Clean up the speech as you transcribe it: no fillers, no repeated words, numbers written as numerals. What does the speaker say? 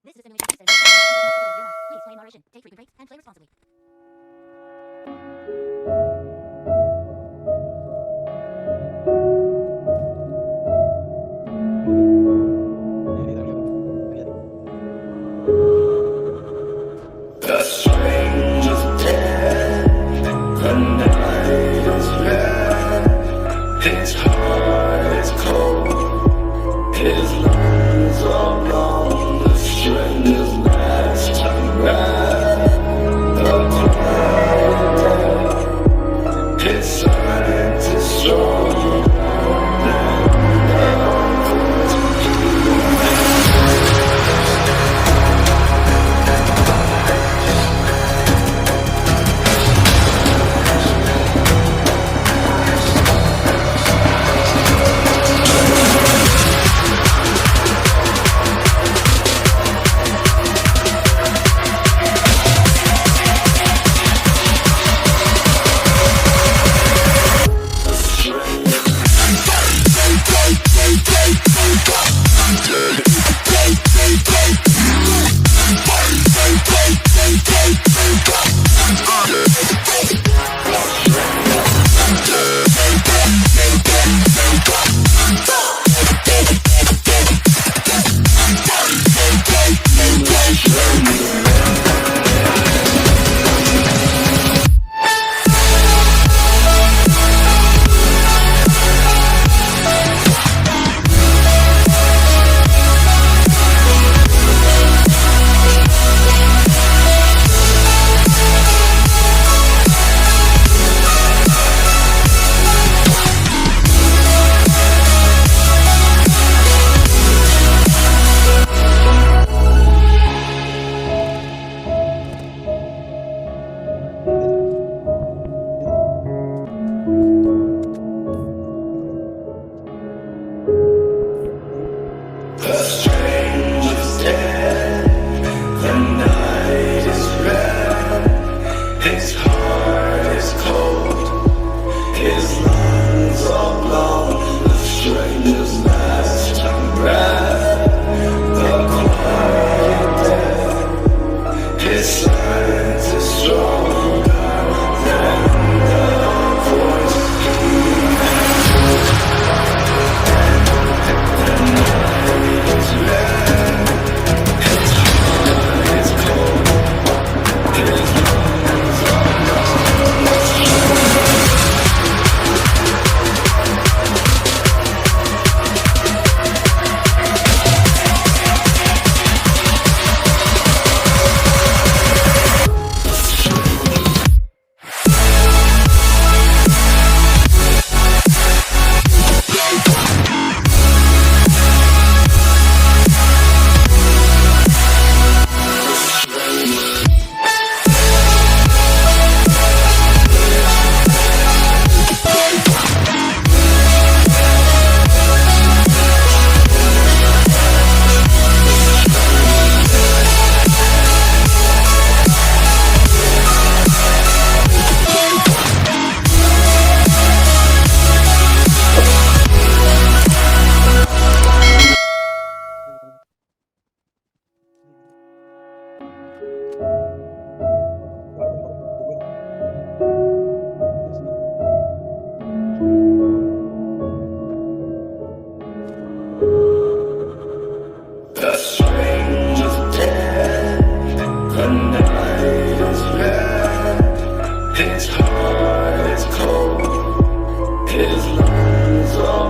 This is a simulation based on real life. Please play in moderation, take frequent breaks, and play responsibly. The stranger's dead, the night is red, his heart is cold, his lungs are blown, the stranger's last breath, the quiet dead, his silence is strong. The stranger's dead, the night is red, his heart is cold, his lungs are blown, the stranger's last breath, the quiet dead, his silence is stronger than the voice he The stranger's dead, the night is red, his heart is cold, his lungs are